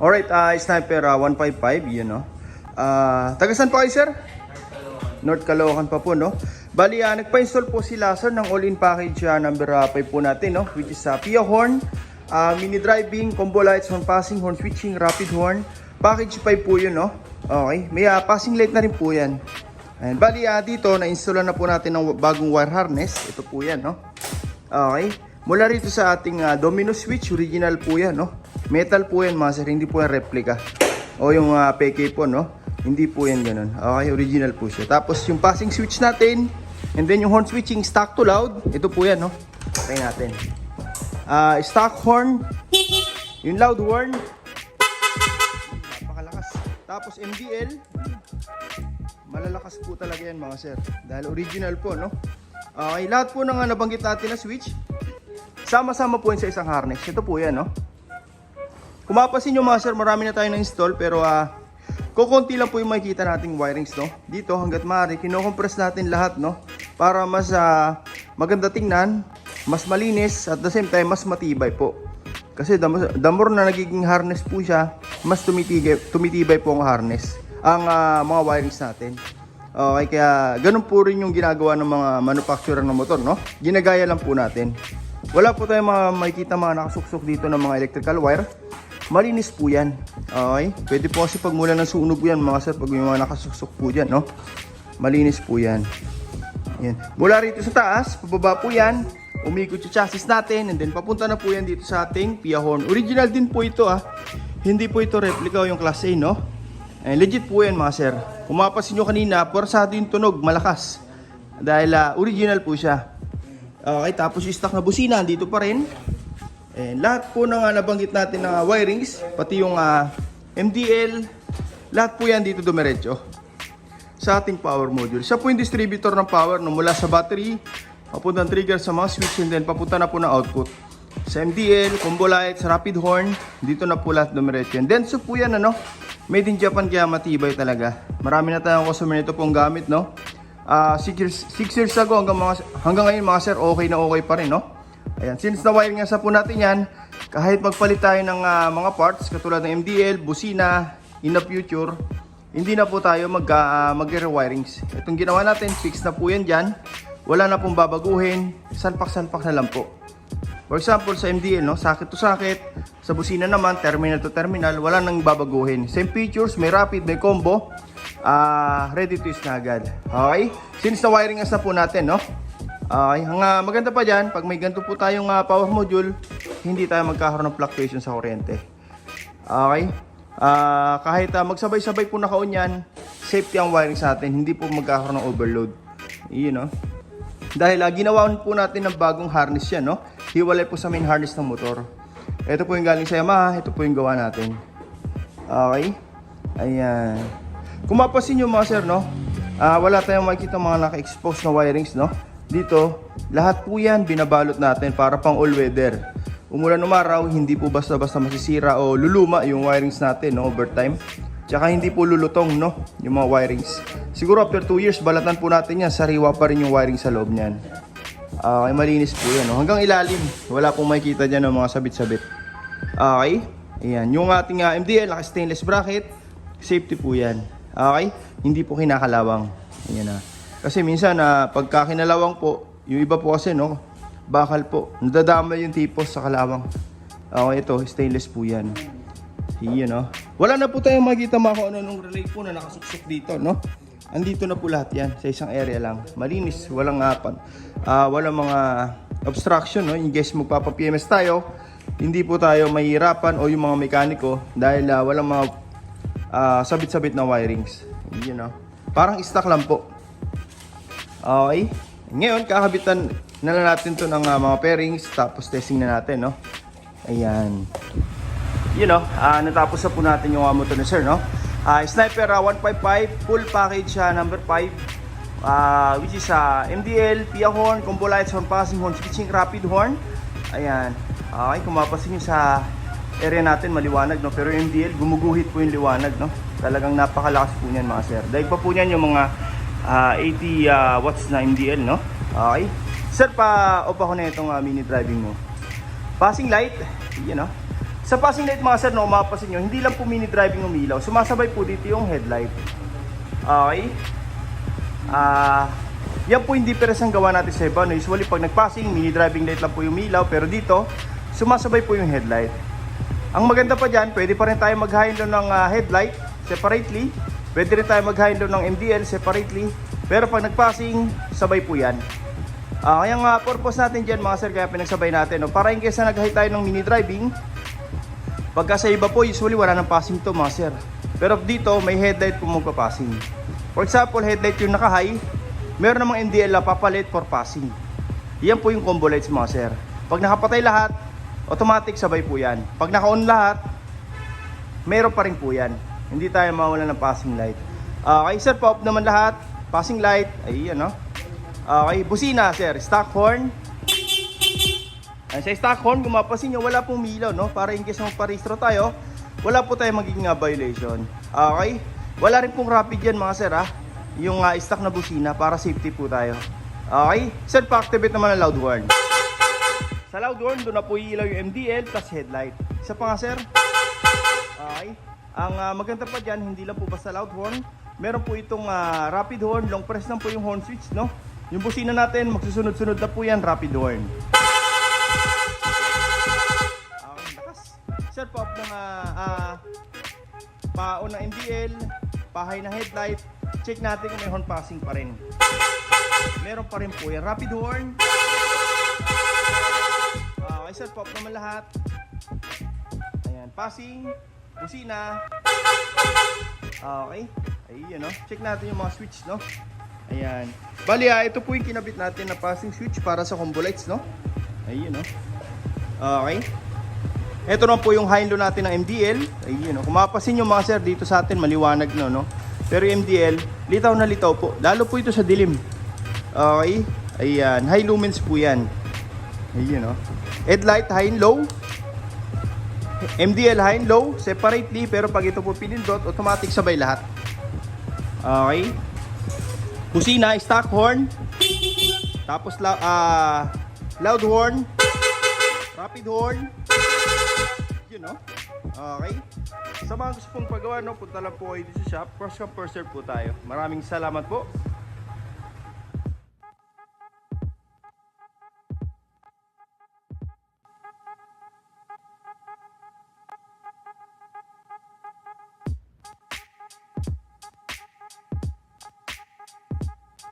Alright, Sniper 155, yun no. Taga saan po kayo, sir? North Caloocan pa po, no. Bali, nagpa-install po sila, sir, ng all-in package number 5 po natin, no, which is PIA horn, mini driving, combo lights, horn passing, horn switching, rapid horn. Package 5 po yun, no. Okay, may passing light na rin po yan. And bali, dito na-install na po natin ng bagong wire harness. Ito po yan, no. Okay, mula rito sa ating domino switch, original po yan, no. Metal po yan, mga sir, hindi po yan replica o yung peke po, no. Hindi po yan ganun. Okay, original po siya. Tapos yung passing switch natin, and then yung horn switching stock to loud, ito po yan, no. Try natin. Stock horn, yung loud horn, napakalakas. Tapos MDL, malalakas po talaga yan, mga sir, dahil original po, no. Okay, lahat po ng nabanggit natin na switch, sama-sama po yan sa isang harness. Ito po yan, no. Kung mapapansin nyo, mga sir, marami na tayo na-install, pero kukunti lang po yung makikita nating wirings, no. Dito hanggat maaari, kinocompress natin lahat, no, para mas maganda tingnan, mas malinis, at the same time mas matibay po. Kasi the more na nagiging harness po siya, mas tumitibay po ang harness, ang mga wirings natin. Okay, kaya ganun po rin yung ginagawa ng mga manufacturer ng motor, no. Ginagaya lang po natin. Wala po tayong makikita mga nakasuksok dito ng mga electrical wire. Malinis po yan. Okay? Pwede po kasi pag mula ng sunog yan, mga sir, pag yung mga nakasuksok po dyan, no? Malinis po yan. Yan. Mula rito sa taas, pababa po yan. Umikot yung chassis natin, and then papunta na po yan dito sa ating PIA horn. Original din po ito, Hindi po ito replica o yung class A, no? And legit po yan, mga sir. Kung mapapansin nyo kanina, porsado yung tunog, malakas. Dahil original po siya. Okay, tapos yung stock na busina, dito pa rin. And lahat po ng nabanggit natin na wirings, pati yung MDL, lahat po yan dito dumiretso sa ating power module. Siya po yung distributor ng power, no, mula sa battery, papunta ng trigger sa mga switch, and then papunta na po na output. Sa MDL, combo lights, rapid horn, dito na po lahat dumiretso. And then so po yan, made in Japan, kaya matibay talaga. Marami na tayong customer nito pong gamit, no. 6 years ago hanggang ngayon, mga sir, okay na okay pa rin, no. Ayan, since na-wiring nga sa po natin yan, kahit magpalit tayo ng mga parts katulad ng MDL, busina, in the future, hindi na po tayo mag-rewirings. Itong ginawa natin, fix na po yan dyan. Wala na pong babaguhin, salpak-salpak na lang po. For example, sa MDL, no, sakit to sakit. Sa busina naman, terminal to terminal, wala nang babaguhin. Same features, may rapid, may combo, ready to use na agad. Okay? Since na-wiring nga po natin, no? Okay, ang maganda pa dyan, pag may ganito po tayong power module, hindi tayo magkakaroon ng fluctuation sa kuryente. Okay? Kahit magsabay-sabay po naka-on yan, safety ang wiring sa atin, hindi po magkakaroon ng overload. Yun, no? Dahil ginawan po natin ng bagong harness yan, no? Hiwalay po sa main harness ng motor. Ito po yung galing sa Yamaha, ito po yung gawa natin. Okay? Ayan. Kung mapasin nyo, mga sir, no? Wala tayong makikita mga naka-expose na wirings, no? Dito, lahat po yan binabalot natin para pang all-weather. Umulan umaraw, hindi po basta-basta masisira o luluma yung wirings natin, no, over time. Tsaka hindi po lulutong, no, yung mga wirings. Siguro after 2 years, balatan po natin yan, sariwa pa rin yung wiring sa loob niyan. Okay, malinis po yan, no? Hanggang ilalim, wala pong makikita dyan ng mga sabit-sabit. Okay, ayan, yung ating MDL, naka-stainless bracket, safety po yan. Okay, hindi po kinakalawang. Ayan na. Kasi minsan, pagka kinalawang po, yung iba po kasi, no, bakal po. Nadadama yung tipos sa kalawang. Okay, ito, stainless po yan. Yun, no. Wala na po tayong makikita mga nung relay po na nakasuksok dito, no. Andito na po lahat yan, sa isang area lang. Malinis, walang walang mga obstruction, no. Yung guys, magpapa-PMS tayo, hindi po tayo mahihirapan o yung mga mekaniko dahil walang mga sabit-sabit na wirings. Yun, no. Parang stock lang po. Okay. Ngayon, kakabitan na lang natin to ng mga pairings, tapos testing na natin, no? Ayan. You know, natapos na po natin yung motor ni sir, no? Sniper 155, full package number 5, which is MDL, PIA horn, combo lights, horn passing, horn switching, rapid horn. Ayan. Okay, kung mapasin nyo sa area natin, maliwanag, no? Pero yung MDL, gumuguhit po yung liwanag, no? Talagang napakalakas po niyan, mga sir. Dahil pa po niyan yung mga 80 watts na MDL, no? Okay. Sir, pa-off ako na itong mini driving mo. Passing light, you know. Sa passing light mga sir, no, mapapansin nyo, hindi lang po mini driving umilaw. Sumasabay po dito yung headlight. Okay. Yan po yung difference ang gawa natin sa iba. No? Usually pag nag-passing, mini driving light lang po yung umilaw. Pero dito, sumasabay po yung headlight. Ang maganda pa dyan, pwede pa rin tayo mag-handle ng headlight separately. Pwede rin tayo mag-handle ng MDL separately. Pero pag nag-passing, sabay po yan. Kaya nga purpose natin dyan mga sir, kaya pinagsabay natin. No? Para in case na nag-high tayo ng mini driving, pagka sa iba po, usually wala nang passing to mga sir. Pero dito, may headlight po magpa-passing. For example, headlight yung naka-high, meron namang MDL na papalit for passing. Yan po yung combo lights mga sir. Pag nakapatay lahat, automatic sabay po yan. Pag naka-on lahat, meron pa rin po yan. Hindi tayo mawalan ng passing light. Okay sir, pa-off naman lahat. Passing light, ayan no. Okay, busina sir, stock horn. Sa stock horn, kung mapapansin nyo, wala pong milaw, no? Para in case magparehistro tayo, wala po tayong magiging violation. Okay? Wala rin pong rapid yan mga sir, ha? Yung stock na busina, para safety po tayo. Okay? Sir, pa-activate naman ang loud horn. Sa loud horn, doon na po ilaw yung MDL plus headlight. Isa pa nga sir. Okay? Ang maganda pa dyan, hindi lang po basta loud horn. Meron po itong rapid horn, long press lang po yung horn switch, no? Yung busina natin, magsusunod-sunod na po yan, rapid horn. Sir, pa-off ng pa-on na MDL, pa-high na headlight, check natin kung may horn passing pa rin. Meron pa rin po yan. Rapid horn. Okay sir, pa-off naman lahat. Ayan, passing, busina. Okay, ayun no. Check natin yung mga switch, no. Ayan. Bali, ito po yung kinabit natin na passing switch para sa combo lights, no. Ayun no. Okay. Ito naman po yung high and low natin ng MDL. Ayun, no? Kung mapapansin nyo mga sir, dito sa atin maliwanag no? Pero yung MDL, litaw na litaw po. Lalo po ito sa dilim. Okay? Ayan, high lumens po yan. Ayun, no? Headlight, high and low. MDL, high and low, separately. Pero pag ito po pinindot, automatic sabay lahat. Okay? Busina, stock horn. Tapos loud horn. Rapid horn. Yun, no? Okay. Sa mga gusto pong pagawa, no, punta lang po kayo dito sa shop. First come, first serve po tayo. Maraming salamat po.